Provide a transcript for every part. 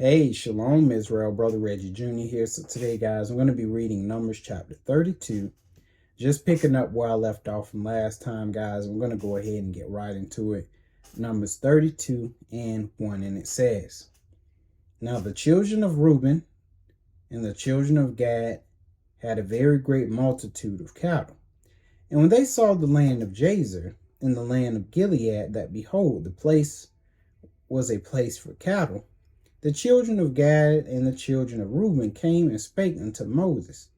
Hey, Shalom Israel, Brother Reggie Jr. here. So today, guys, I'm going to be reading Numbers chapter 32. Just picking up where I left off from last time, guys. I'm going to go ahead and get right into it. Numbers 32 and 1, and it says, Now the children of Reuben and the children of Gad had a very great multitude of cattle. And when they saw the land of Jazer and the land of Gilead, that behold, the place was a place for cattle, the children of Gad and the children of Reuben came and spake unto Moses,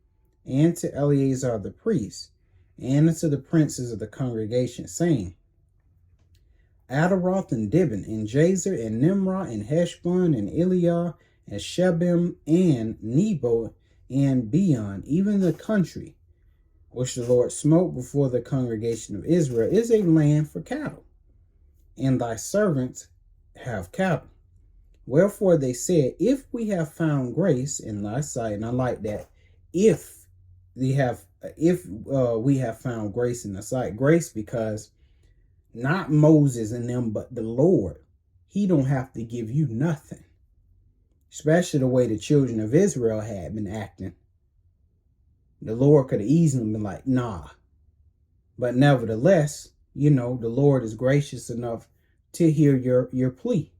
and to Eleazar the priest, and unto the princes of the congregation, saying, Adaroth and Dibon, and Jazer, and Nimrah, and Heshbon, and Eliah, and Shebim, and Nebo, and Beon, even the country which the Lord smote before the congregation of Israel, is a land for cattle, and thy servants have cattle. Wherefore they said, if we have found grace in thy sight, and I like that, if we have found grace in the sight, grace because not Moses and them, but the Lord, he don't have to give you nothing, especially the way the children of Israel had been acting. The Lord could have easily been like, nah, but nevertheless, the Lord is gracious enough to hear your plea.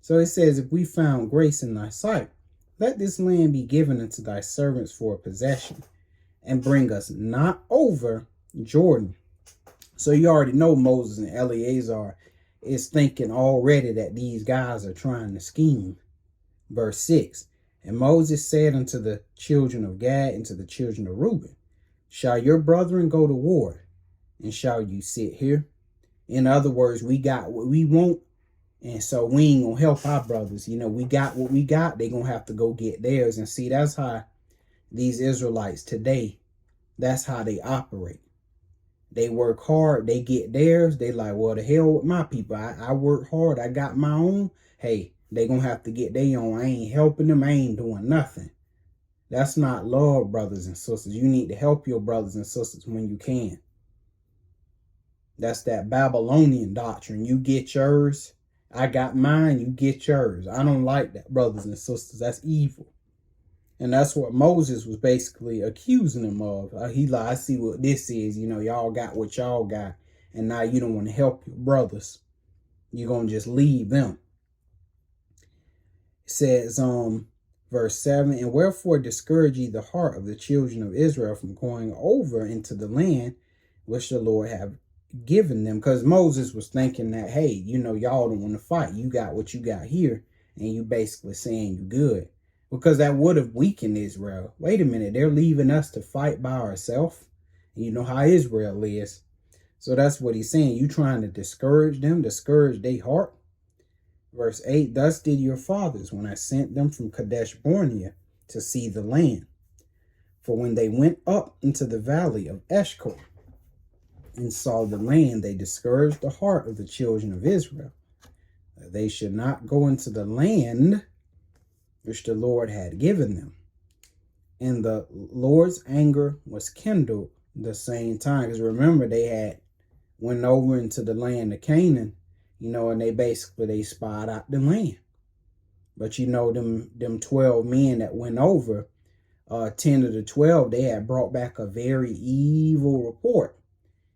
So it says, if we found grace in thy sight, let this land be given unto thy servants for a possession, and bring us not over Jordan. So you already know Moses and Eleazar is thinking already that these guys are trying to scheme. Verse 6, and Moses said unto the children of Gad and to the children of Reuben, shall your brethren go to war, and shall you sit here? In other words, we got what we want, and so we ain't gonna help our brothers. We got what we got. They gonna have to go get theirs. And see, that's how these Israelites today, that's how they operate. They work hard, they get theirs. They like, well, the hell with my people. I work hard, I got my own. Hey, they gonna have to get their own. I ain't helping them, I ain't doing nothing. That's not love, brothers and sisters. You need to help your brothers and sisters when you can. That's that Babylonian doctrine. You get yours, I got mine, you get yours. I don't like that, brothers and sisters. That's evil. And that's what Moses was basically accusing them of. He like, I see what this is. Y'all got what y'all got. And now you don't want to help your brothers. You're going to just leave them. It says, verse 7, and wherefore discourage ye the heart of the children of Israel from going over into the land which the Lord have given them. Because Moses was thinking that, hey, y'all don't want to fight. You got what you got here, and you basically saying you good, because that would have weakened Israel. Wait a minute, they're leaving us to fight by ourselves. You know how Israel is. So that's what he's saying. You trying to discourage them, discourage their heart. Verse 8, thus did your fathers when I sent them from Kadesh Barnea to see the land. For when they went up into the valley of Eshcol and saw the land, they discouraged the heart of the children of Israel, that they should not go into the land which the Lord had given them. And the Lord's anger was kindled the same time. Because remember, they had went over into the land of Canaan, and they spied out the land. But them 12 men that went over, 10 of the 12, they had brought back a very evil report.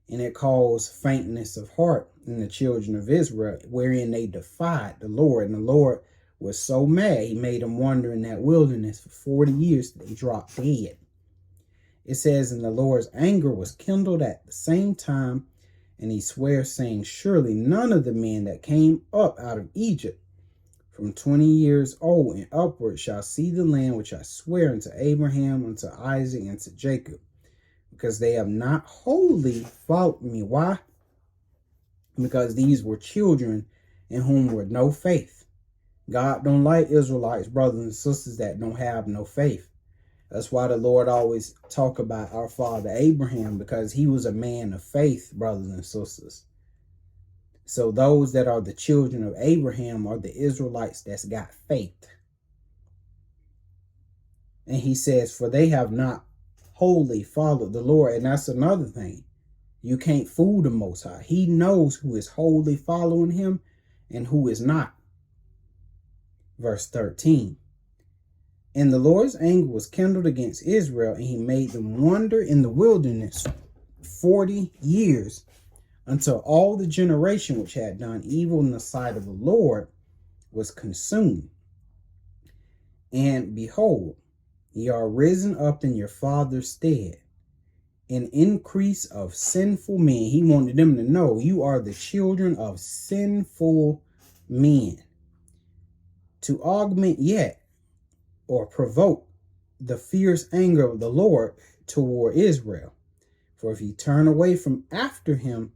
And it caused faintness of heart in the children of Israel, wherein they defied the Lord. And the Lord was so mad, he made them wander in that wilderness for 40 years. They dropped dead. It says, and the Lord's anger was kindled at the same time, and he swears, saying, surely none of the men that came up out of Egypt from 20 years old and upward shall see the land which I swear unto Abraham, unto Isaac, and to Jacob, because they have not wholly followed me. Why? Because these were children in whom were no faith. God don't like Israelites, brothers and sisters, that don't have no faith. That's why the Lord always talk about our father Abraham, because he was a man of faith, brothers and sisters. So those that are the children of Abraham are the Israelites that's got faith. And he says, for they have not wholly followed the Lord. And that's another thing. You can't fool the Most High. He knows who is wholly following him and who is not. Verse 13. And the Lord's anger was kindled against Israel, and he made them wander in the wilderness 40 years, until all the generation which had done evil in the sight of the Lord was consumed. And behold, ye are risen up in your father's stead, an increase of sinful men. He wanted them to know you are the children of sinful men, to augment yet, or provoke, the fierce anger of the Lord toward Israel. For if ye turn away from after him,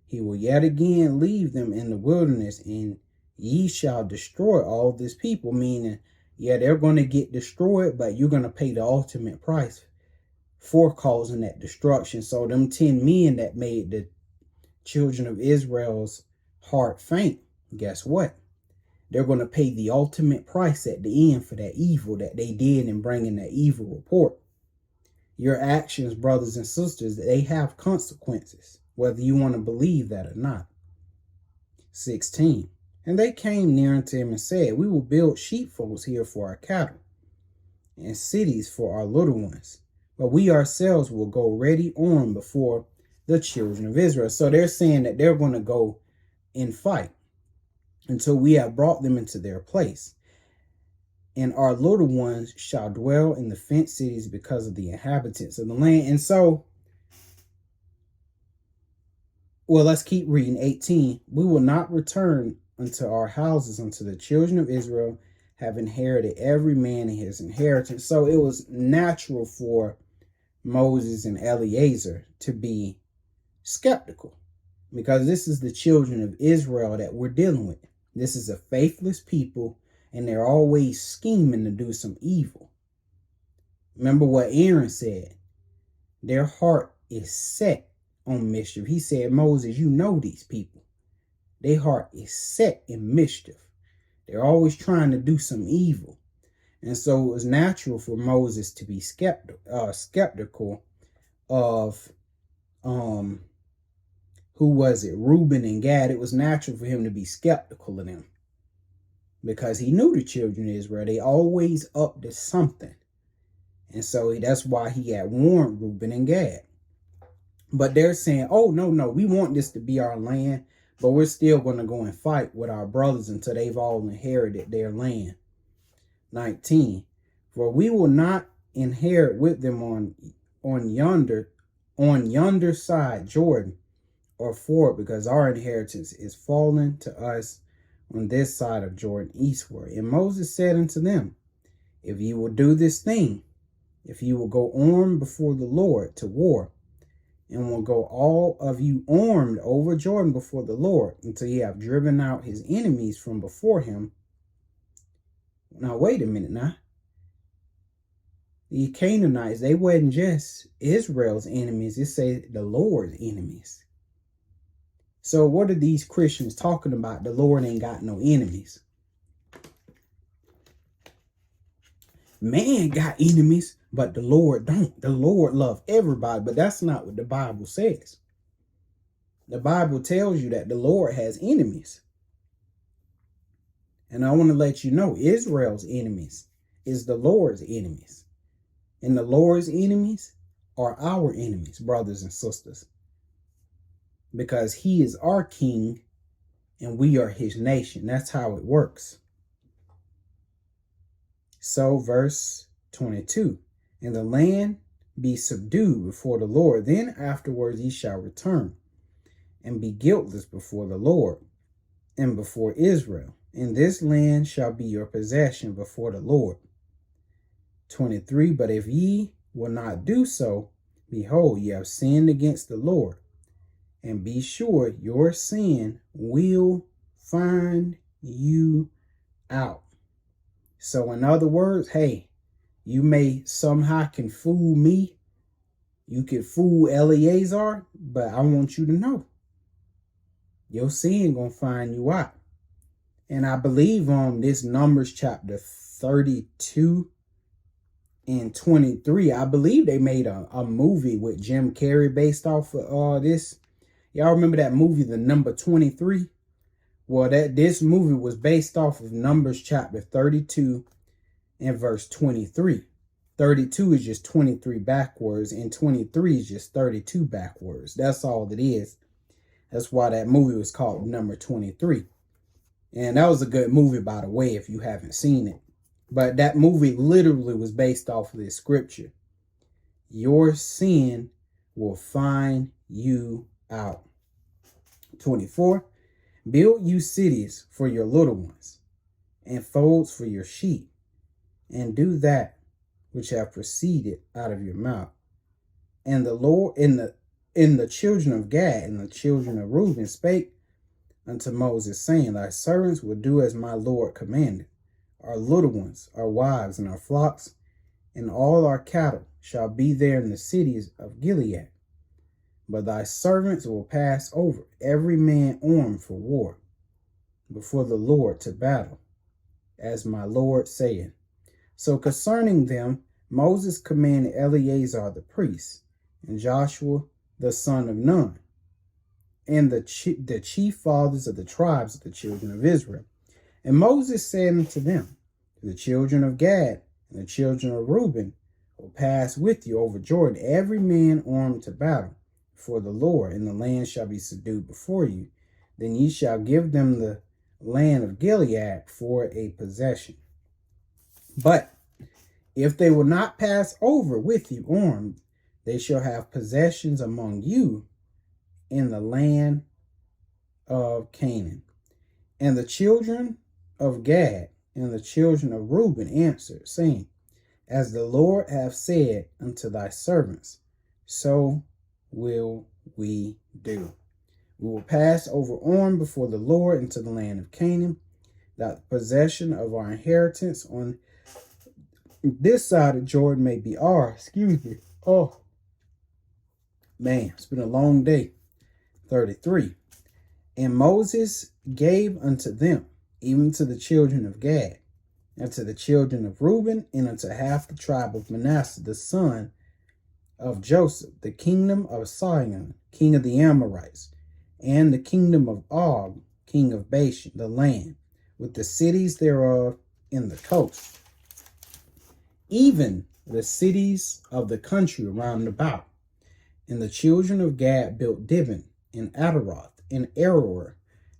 he will yet again leave them in the wilderness, and ye shall destroy all this people. Meaning, yeah, they're going to get destroyed, but you're going to pay the ultimate price for causing that destruction. So them 10 men that made the children of Israel's heart faint, guess what? They're going to pay the ultimate price at the end for that evil that they did in bringing that evil report. Your actions, brothers and sisters, they have consequences, whether you want to believe that or not. 16. And they came near unto him and said, we will build sheepfolds here for our cattle, and cities for our little ones, but we ourselves will go ready on before the children of Israel. So they're saying that they're going to go and fight until we have brought them into their place. And our little ones shall dwell in the fenced cities because of the inhabitants of the land. And so, well, let's keep reading. 18. We will not return unto our houses until the children of Israel have inherited every man in his inheritance. So it was natural for Moses and Eleazar to be skeptical, because this is the children of Israel that we're dealing with. This is a faithless people, and they're always scheming to do some evil. Remember what Aaron said. Their heart is set on mischief. He said, Moses, you know these people. Their heart is set in mischief. They're always trying to do some evil. And so it was natural for Moses to be skeptical of, who was it? Reuben and Gad. It was natural for him to be skeptical of them, because he knew the children of Israel. They always up to something. And so that's why he had warned Reuben and Gad. But they're saying, oh, no, we want this to be our land, but we're still going to go and fight with our brothers until they've all inherited their land. 19. For we will not inherit with them on yonder side Jordan or ford, because our inheritance is fallen to us on this side of Jordan eastward. And Moses said unto them, if you will do this thing, if you will go armed before the Lord to war, and will go all of you armed over Jordan before the Lord until you have driven out his enemies from before him. Now, wait a minute now. The Canaanites, they wasn't just Israel's enemies. It said the Lord's enemies. So what are these Christians talking about? The Lord ain't got no enemies. Man got enemies, but the Lord don't. The Lord loves everybody, but that's not what the Bible says. The Bible tells you that the Lord has enemies. And I want to let you know, Israel's enemies is the Lord's enemies. And the Lord's enemies are our enemies, brothers and sisters. Because he is our king and we are his nation. That's how it works. So verse 22, and the land be subdued before the Lord. Then afterwards ye shall return and be guiltless before the Lord and before Israel. And this land shall be your possession before the Lord. 23, but if ye will not do so, behold, ye have sinned against the Lord. And be sure your sin will find you out. So in other words, hey, you may somehow can fool me. You can fool Eleazar, but I want you to know your sin gonna find you out. And I believe this Numbers chapter 32 and 23, I believe they made a movie with Jim Carrey based off of this. Y'all remember that movie, The Number 23, Well, this movie was based off of Numbers chapter 32 and verse 23. 32 is just 23 backwards, and 23 is just 32 backwards. That's all it is. That's why that movie was called number 23. And that was a good movie, by the way, if you haven't seen it. But that movie literally was based off of this scripture. Your sin will find you out. 24. Build you cities for your little ones, and folds for your sheep, and do that which have proceeded out of your mouth. And the Lord in the children of Gad and the children of Reuben spake unto Moses, saying, Thy servants will do as my Lord commanded. Our little ones, our wives, and our flocks, and all our cattle shall be there in the cities of Gilead. But thy servants will pass over, every man armed for war, before the Lord to battle, as my Lord saith. So concerning them, Moses commanded Eleazar the priest, and Joshua the son of Nun, and the chief fathers of the tribes of the children of Israel. And Moses said unto them, the children of Gad and the children of Reuben will pass with you over Jordan, every man armed to battle, for the Lord, and the land shall be subdued before you. Then ye shall give them the land of Gilead for a possession. But if they will not pass over with you armed, they shall have possessions among you in the land of Canaan. And the children of Gad and the children of Reuben answered, saying, As the Lord hath said unto thy servants, so will we do. We will pass over armed before the Lord into the land of Canaan, that the possession of our inheritance on this side of Jordan may be ours. Oh, man, it's been a long day. 33. And Moses gave unto them, even to the children of Gad, and to the children of Reuben, and unto half the tribe of Manasseh, the son of Joseph, the kingdom of Sihon, king of the Amorites, and the kingdom of Og, king of Bashan, the land, with the cities thereof in the coast, even the cities of the country round about. And the children of Gad built Dibon, and Ataroth, and Aroer,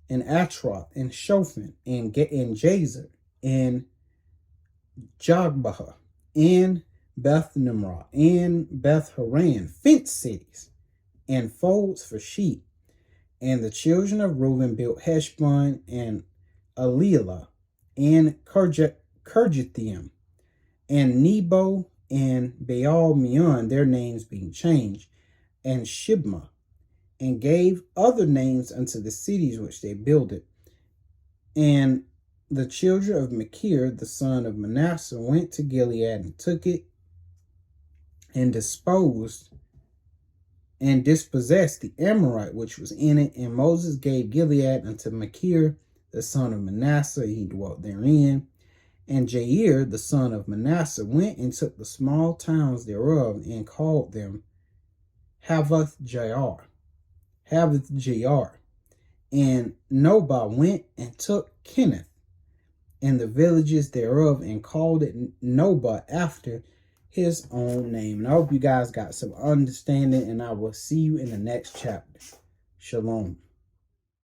and Atroth, and Shophan, and Jazer, and Jogbehah, and Beth Nimrah, and Beth Haran, fenced cities, and folds for sheep. And the children of Reuben built Heshbon, and Elilah, and Kirjathaim, and Nebo, and Baal Meon, their names being changed, and Shibmah, and gave other names unto the cities which they builded. And the children of Machir, the son of Manasseh, went to Gilead and took it, and dispossessed the Amorite which was in it. And Moses gave Gilead unto Machir, the son of Manasseh, he dwelt therein. And Jair, the son of Manasseh, went and took the small towns thereof, and called them Havoth Jair. And Nobah went and took Kenneth, and the villages thereof, and called it Nobah after his own name. And I hope you guys got some understanding, and I will see you in the next chapter. Shalom.